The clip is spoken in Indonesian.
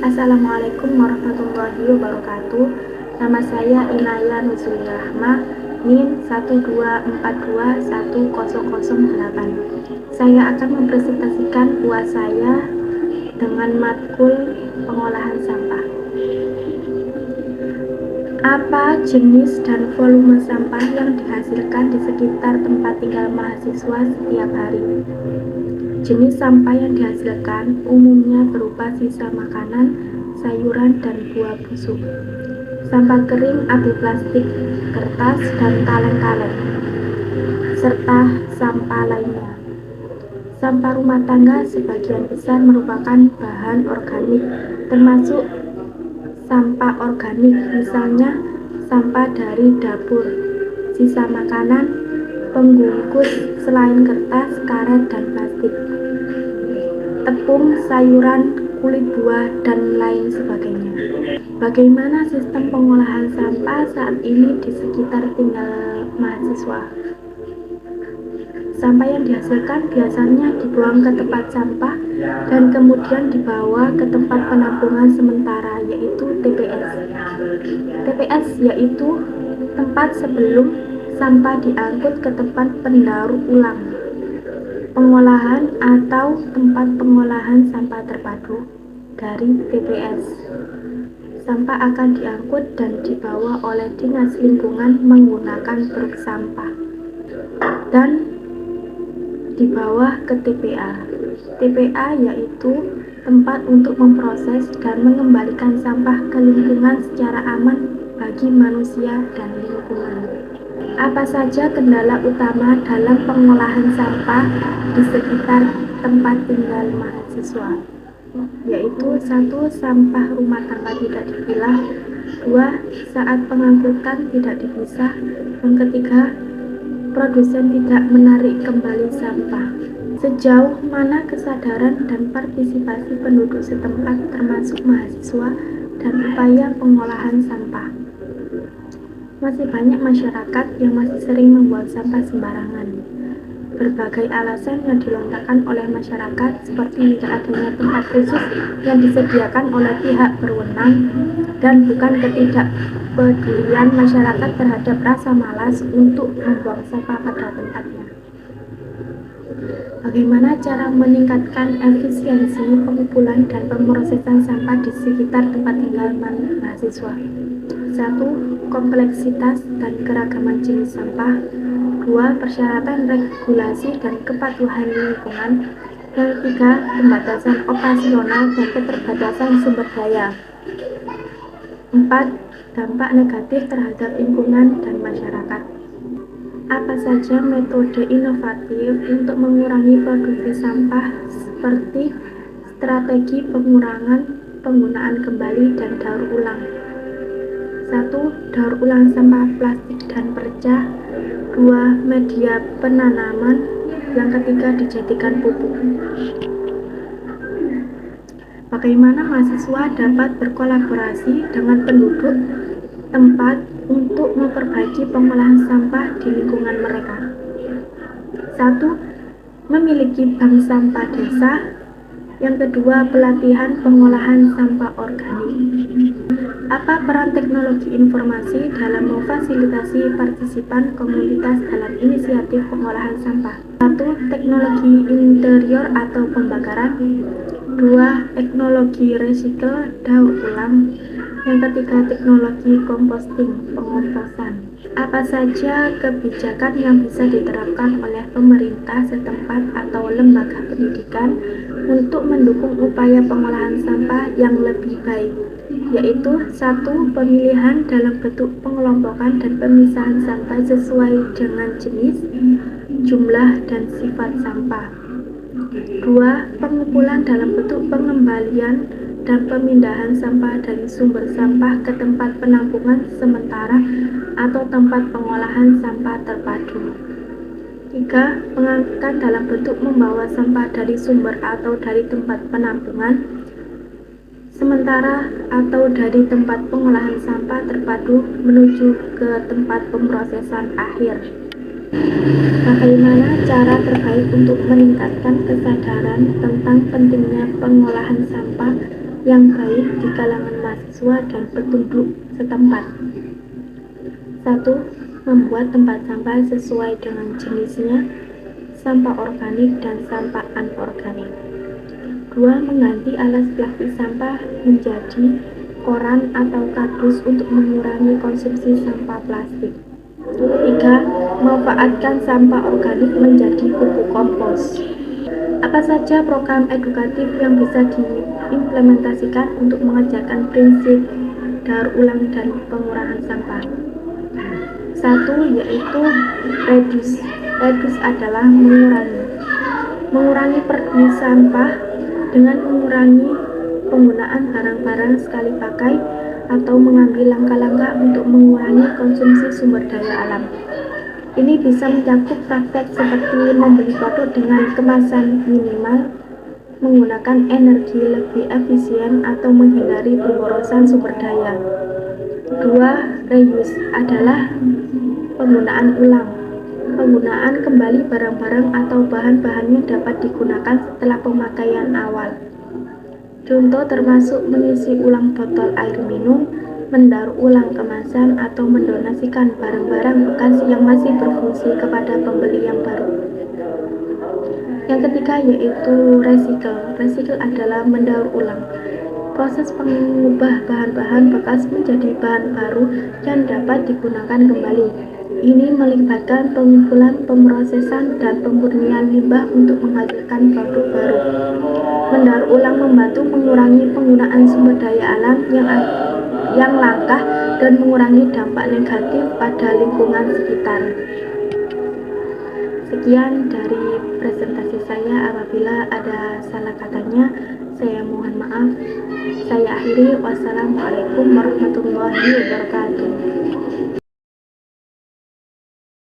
Assalamualaikum warahmatullahi wabarakatuh. Nama saya Inaya Nuzuli Rahma, NIM 124210008. Saya akan mempresentasikan UAS saya dengan matkul pengolahan sampah. Apa jenis dan volume sampah yang dihasilkan di sekitar tempat tinggal mahasiswa setiap hari? Jenis sampah yang dihasilkan umumnya berupa sisa makanan, sayuran, dan buah busuk, sampah kering, abu plastik, kertas, dan kaleng-kaleng, serta sampah lainnya. Sampah rumah tangga sebagian besar merupakan bahan organik, termasuk sampah organik, misalnya sampah dari dapur, sisa makanan, pembungkus selain kertas, karet, dan plastik, tepung, sayuran, kulit buah, dan lain sebagainya. Bagaimana sistem pengolahan sampah saat ini di sekitar tinggal mahasiswa? Sampah yang dihasilkan biasanya dibuang ke tempat sampah dan kemudian dibawa ke tempat penampungan sementara, yaitu TPS. TPS yaitu tempat sebelum sampah diangkut ke tempat pendaur ulang, pengolahan atau tempat pengolahan sampah terpadu. Dari TPS, sampah akan diangkut dan dibawa oleh Dinas Lingkungan menggunakan truk sampah dan dibawa ke TPA. TPA yaitu tempat untuk memproses dan mengembalikan sampah ke lingkungan secara aman bagi manusia dan lingkungan. Apa saja kendala utama dalam pengolahan sampah di sekitar tempat tinggal mahasiswa? Yaitu 1. Sampah rumah tangga tidak dipilah. 2. Saat pengangkutan tidak dipisah. Yang ketiga, produsen tidak menarik kembali sampah. Sejauh mana kesadaran dan partisipasi penduduk setempat termasuk mahasiswa dan upaya pengolahan sampah? Masih banyak masyarakat yang masih sering membuang sampah sembarangan. Berbagai alasan yang dilontarkan oleh masyarakat seperti tidak adanya tempat khusus yang disediakan oleh pihak berwenang dan bukan ketidakpedulian masyarakat terhadap rasa malas untuk membuang sampah pada tempatnya. Bagaimana cara meningkatkan efisiensi pengumpulan dan pemrosesan sampah di sekitar tempat tinggal mahasiswa? 1. Kompleksitas dan keragaman jenis sampah. 2. Persyaratan regulasi dan kepatuhan lingkungan. Yang ketiga, pembatasan operasional dan keterbatasan sumber daya. 4. Dampak negatif terhadap lingkungan dan masyarakat. Apa saja metode inovatif untuk mengurangi produksi sampah seperti strategi pengurangan, penggunaan kembali, dan daur ulang? 1. Daur ulang sampah plastik dan perca. 2. Media penanaman. Yang ketiga, dijadikan pupuk. Bagaimana mahasiswa dapat berkolaborasi dengan penduduk tempat untuk memperbaiki pengolahan sampah di lingkungan mereka? 1. Memiliki bank sampah desa. Yang kedua, pelatihan pengolahan sampah organik. Apa peran teknologi informasi dalam memfasilitasi partisipan komunitas dalam inisiatif pengolahan sampah? 1. Teknologi interior atau pembakaran. 2. Teknologi recycle, daur ulang. Yang ketiga, teknologi composting, pengomposan. Apa saja kebijakan yang bisa diterapkan oleh pemerintah setempat atau lembaga pendidikan untuk mendukung upaya pengolahan sampah yang lebih baik? Yaitu 1. Pemilihan dalam bentuk pengelompokan dan pemisahan sampah sesuai dengan jenis, jumlah, dan sifat sampah. 2. Pengumpulan dalam bentuk pengembalian dan pemindahan sampah dari sumber sampah ke tempat penampungan sementara atau tempat pengolahan sampah terpadu. 3. Pengangkutan dalam bentuk membawa sampah dari sumber atau dari tempat penampungan sementara atau dari tempat pengolahan sampah terpadu menuju ke tempat pemrosesan akhir. Bagaimana cara terbaik untuk meningkatkan kesadaran tentang pentingnya pengolahan sampah yang baik di kalangan mahasiswa dan penduduk setempat. 1. Membuat tempat sampah sesuai dengan jenisnya, sampah organik dan sampah anorganik. 2. Mengganti alas plastik sampah menjadi koran atau kardus untuk mengurangi konsumsi sampah plastik. 3. Memanfaatkan sampah organik menjadi pupuk kompos. Apa saja program edukatif yang bisa diimplementasikan untuk mengerjakan prinsip daur ulang dan pengurangan sampah? 1. Yaitu reduce. Reduce adalah mengurangi produksi sampah dengan mengurangi penggunaan barang-barang sekali pakai atau mengambil langkah-langkah untuk mengurangi konsumsi sumber daya alam. Ini bisa mencakup praktek seperti membeli produk dengan kemasan minimal, menggunakan energi lebih efisien, atau menghindari pemborosan sumber daya. 2. Reuse adalah penggunaan ulang. Penggunaan kembali barang-barang atau bahan-bahan yang dapat digunakan setelah pemakaian awal. Contoh termasuk mengisi ulang botol air minum, mendaur ulang kemasan, atau mendonasikan barang-barang bekas yang masih berfungsi kepada pembeli yang baru. Yang ketiga yaitu recycle. Recycle adalah mendaur ulang. Proses mengubah bahan-bahan bekas menjadi bahan baru yang dapat digunakan kembali. Ini melibatkan pengumpulan, pemrosesan, dan pemurnian limbah untuk menghasilkan produk baru. Mendaur ulang membantu mengurangi penggunaan sumber daya alam yang langka dan mengurangi dampak negatif pada lingkungan sekitar. Sekian dari presentasi saya. Apabila ada salah katanya, saya mohon maaf. Saya akhiri. Wassalamualaikum warahmatullahi wabarakatuh.